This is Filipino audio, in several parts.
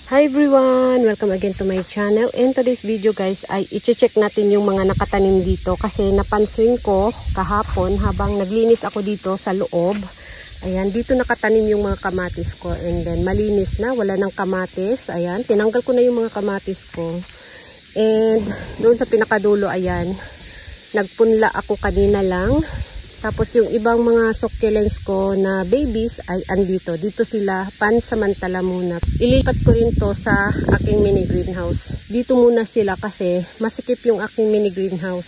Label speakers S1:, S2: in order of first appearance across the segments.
S1: Hi everyone! Welcome again to my channel. In today's video guys ay i-check natin yung mga nakatanim dito kasi napansin ko kahapon habang naglinis ako dito sa loob. Ayan, dito nakatanim yung mga kamatis ko and then malinis na, wala nang kamatis. Ayan, tinanggal ko na yung mga kamatis ko. And doon sa pinakadulo, ayan, nagpunla ako kanina lang. Tapos yung ibang mga succulents ko na babies ay andito. Dito sila pansamantala muna. Ilipat ko rin to sa aking mini greenhouse. Dito muna sila kasi masikip yung aking mini greenhouse.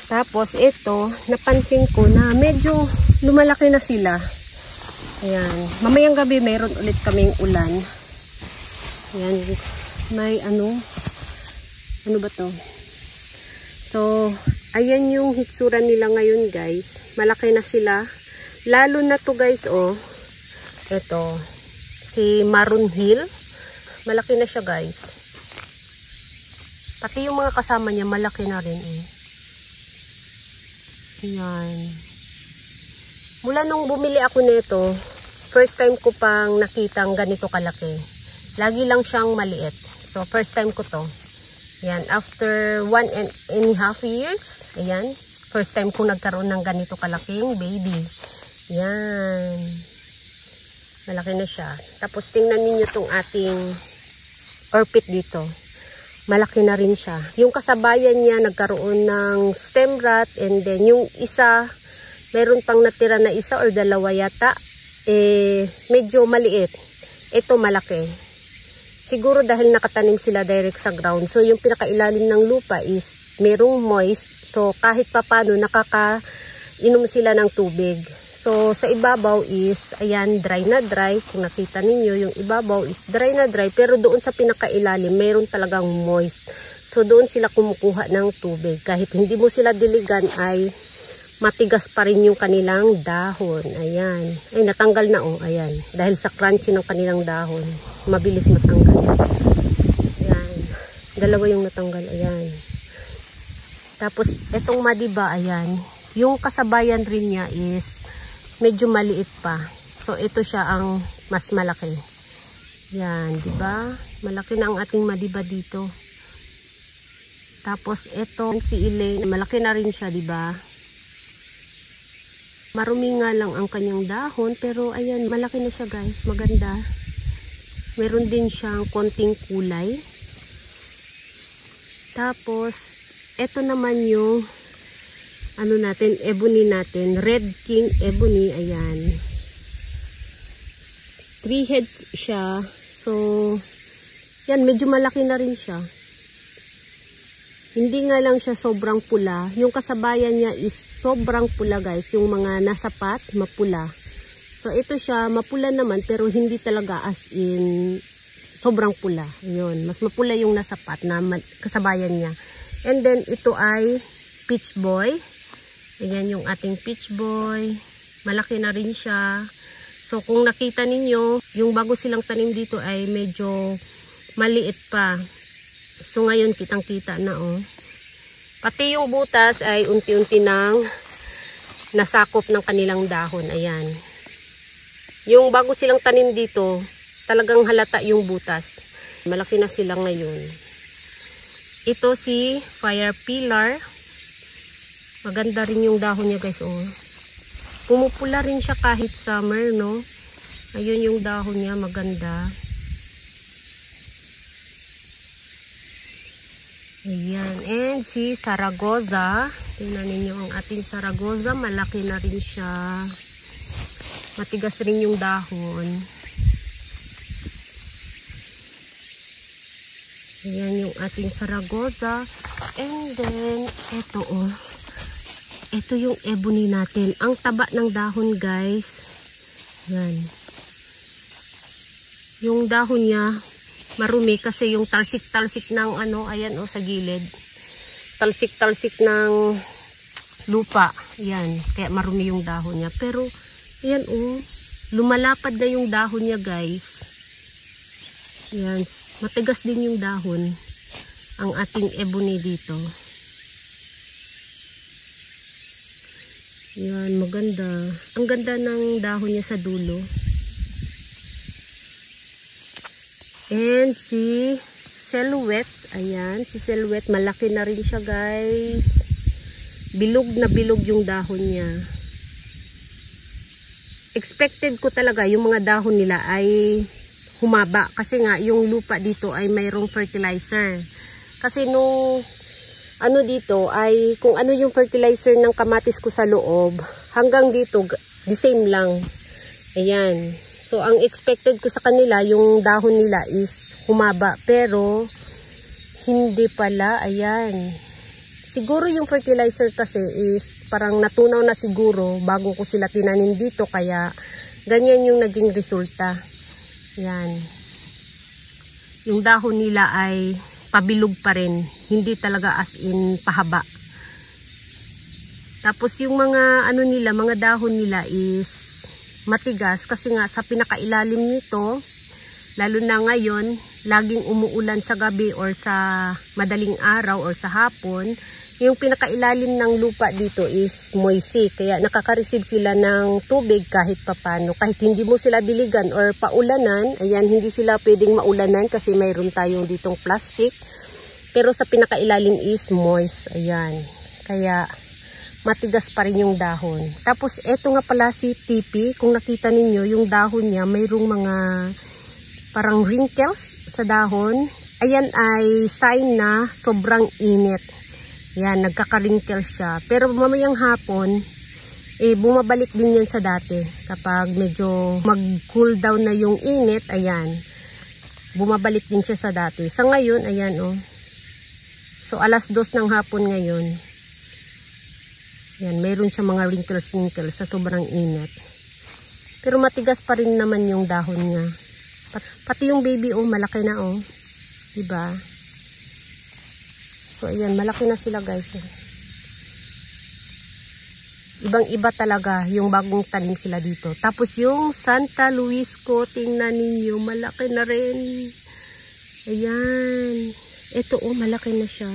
S1: Tapos ito, napansin ko na medyo lumalaki na sila. Ayan. Mamayang gabi mayroon ulit kaming ulan. Ayan. May ano ba to? So, ayan yung hitsura nila ngayon guys. Malaki na sila. Lalo na to guys, oh. Ito. Si Maroon Hill. Malaki na siya guys. Pati yung mga kasama niya malaki na rin. Ayan. Mula nung bumili ako nito, first time ko pang nakitang ganito kalaki. Lagi lang siyang maliit. So, first time ko to. Ayan, after 1.5 years, ayan, first time ko nagkaroon ng ganito kalaking baby. Ayan, malaki na siya. Tapos tingnan niyo itong ating orchid dito. Malaki na rin siya. Yung kasabayan niya nagkaroon ng stem rot and then yung isa, meron pang natira na isa or dalawa yata, medyo maliit. Ito malaki. Siguro dahil nakatanim sila direct sa ground. So, yung pinakailalim ng lupa is merong moist. So, kahit papano nakakainom sila ng tubig. So, sa ibabaw is, ayan, dry na dry. Kung nakita ninyo, yung ibabaw is dry na dry. Pero doon sa pinakailalim, meron talagang moist. So, doon sila kumukuha ng tubig. Kahit hindi mo sila diligan ay matigas pa rin yung kanilang dahon. Ayan. Ay, natanggal na oh. Ayan. Dahil sa crunchy ng kanilang dahon. Mabilis matanggal. Ayan. Dalawa yung natanggal. Ayan. Tapos, etong madiba, ayan. Yung kasabayan rin niya is medyo maliit pa. So, ito siya ang mas malaki. Ayan. Diba? Malaki na ang ating madiba dito. Tapos, etong si Elaine, malaki na rin siya, diba? Marumi nga lang ang kanyang dahon, pero ayan, malaki na siya guys, maganda. Meron din siyang konting kulay. Tapos, eto naman yung, ano natin, ebony natin, Red King Ebony, ayan. 3 heads siya, so, yan, medyo malaki na rin siya. Hindi nga lang siya sobrang pula. Yung kasabayan niya is sobrang pula guys. Yung mga nasapat, mapula. So ito siya, mapula naman pero hindi talaga as in sobrang pula. Yun. Mas mapula yung nasapat na kasabayan niya. And then ito ay Peach Boy. Ayan yung ating Peach Boy. Malaki na rin siya. So kung nakita ninyo, yung bago silang tanim dito ay medyo maliit pa. So ngayon kitang-kita na oh. Pati yung butas ay unti-unti nang nasakop ng kanilang dahon. Ayan. Yung bago silang tanim dito, talagang halata yung butas. Malaki na sila ngayon. Ito si Fire Pillar. Maganda rin yung dahon niya guys oh. Pumupula rin siya kahit summer no. Ayun yung dahon niya, maganda. Ayan. And si Zaragoza. Tingnan ninyo ang ating Zaragoza. Malaki na rin siya. Matigas rin yung dahon. Ayan yung ating Zaragoza. And then, ito oh. Ito yung ebony natin. Ang taba ng dahon guys. Ayan. Yung dahon niya marumi kasi yung talsik-talsik ng ano, ayan o sa gilid. Talsik-talsik ng lupa. Ayan, kaya marumi yung dahon niya. Pero, ayan o, lumalapad na yung dahon niya guys. Ayan, matigas din yung dahon. Ang ating ebony dito. Ayan, maganda. Ang ganda ng dahon niya sa dulo. And si Silhouette, ayan, si Silhouette, malaki na rin siya guys. Bilog na bilog yung dahon niya. Expected ko talaga yung mga dahon nila ay humaba. Kasi nga, yung lupa dito ay mayroong fertilizer. Kasi nung ano dito ay kung ano yung fertilizer ng kamatis ko sa loob, hanggang dito, the same lang. Ayan. So, ang expected ko sa kanila, yung dahon nila is humaba. Pero, hindi pala. Ayan. Siguro yung fertilizer kasi is parang natunaw na siguro bago ko sila tinanim dito. Kaya, ganyan yung naging resulta. Ayan. Yung dahon nila ay pabilog pa rin. Hindi talaga as in pahaba. Tapos, yung mga ano nila, mga dahon nila is matigas kasi nga sa pinakailalim nito, lalo na ngayon, laging umuulan sa gabi or sa madaling araw or sa hapon, yung pinakailalim ng lupa dito is moisty. Kaya nakaka-receive sila ng tubig kahit papano. Kahit hindi mo sila diligan or paulanan, ayan, hindi sila pwedeng maulanan kasi mayroon tayong ditong plastic. Pero sa pinakailalim is moist, ayan. Kaya matigas pa rin yung dahon. Tapos, eto nga pala si Tipi. Kung nakita ninyo, yung dahon niya, mayroong mga parang wrinkles sa dahon. Ayan ay sign na sobrang init. Yan, nagkaka-wrinkles siya. Pero mamayang hapon, bumabalik din yan sa dati. Kapag medyo mag-cool down na yung init, ayan, bumabalik din siya sa dati. Sa ngayon, ayan oh. So, 2:00 ng hapon ngayon. Yan, mayroon siya mga wrinkles sa sobrang init. Pero matigas pa rin naman yung dahon niya. Pati yung baby, oh, malaki na, oh. Diba? So, ayan, malaki na sila, guys. Ibang-iba talaga yung bagong tanim sila dito. Tapos yung Santa Luis ko, tingnan ninyo, malaki na rin. Ayan. Ito, oh, malaki na siya.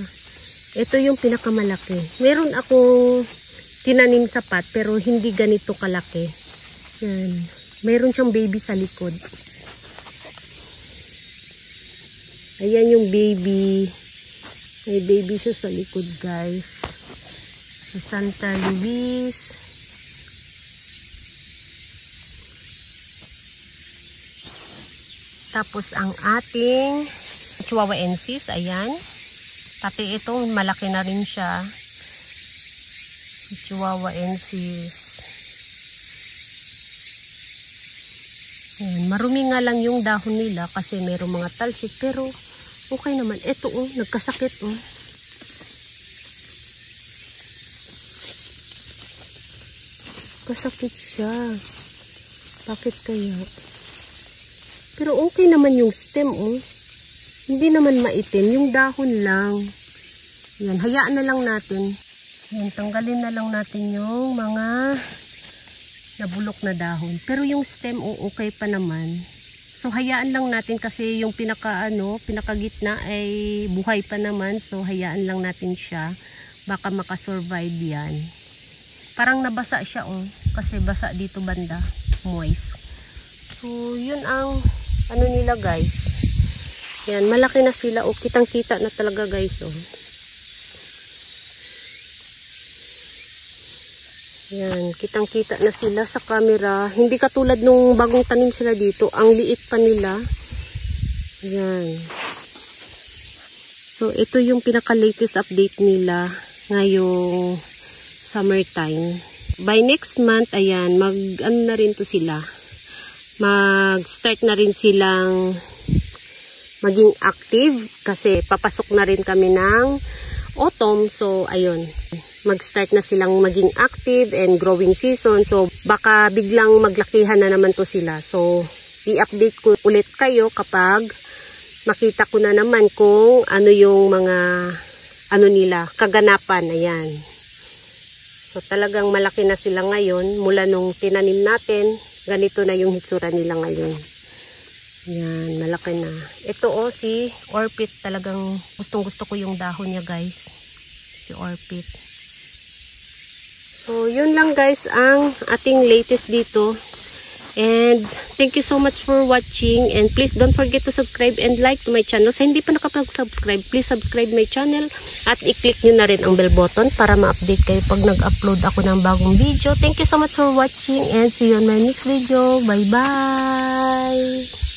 S1: Ito yung pinakamalaki. Meron akong tinanim sa pot, pero hindi ganito kalaki. Yan. Mayroon siyang baby sa likod. Ayan yung baby. May baby siya sa likod, guys. Si Santa Luis. Tapos ang ating Chihuahuensis, ayan. Pati ito, malaki na rin siya. Chihuahuensis. Ayan, marumi nga lang yung dahon nila kasi mayroong mga talsik. Pero okay naman. Ito oh, nagkasakit oh. Kasakit siya. Bakit kaya? Pero okay naman yung stem oh. Hindi naman maitim. Yung dahon lang. Yan, hayaan na lang natin. Yan, tanggalin na lang natin yung mga nabulok na dahon. Pero yung stem, okay pa naman. So, hayaan lang natin kasi yung pinakagitna ay buhay pa naman. So, hayaan lang natin siya. Baka makasurvive yan. Parang nabasa siya, oh. Kasi basa dito banda. Moist. So, yun ang nila, guys. Yan, malaki na sila. O, kitang-kita na talaga, guys, oh. Yan, kitang-kita na sila sa camera. Hindi katulad nung bagong tanim sila dito. Ang liit pa nila. Yan. So, ito yung pinaka-latest update nila ngayong summertime. By next month, ayan, na rin to sila. Mag-start na rin silang maging active kasi papasok na rin kami ng autumn. So, ayun. Mag-start na silang maging active and growing season. So, baka biglang maglakihan na naman to sila. So, i-update ko ulit kayo kapag makita ko na naman kung ano yung mga nila, kaganapan. Ayan. So, talagang malaki na sila ngayon. Mula nung tinanim natin, ganito na yung hitsura nila ngayon. Yan, malaki na. Ito oh, si Orpit. Talagang gustong-gusto ko yung dahon niya, guys. Si Orpit. So, yun lang guys ang ating latest dito. And thank you so much for watching, and please don't forget to subscribe and like to my channel. Sa hindi pa nakapag-subscribe, please subscribe my channel at i-click nyo na rin ang bell button para ma-update kayo pag nag-upload ako ng bagong video. Thank you so much for watching and see you on my next video. Bye bye!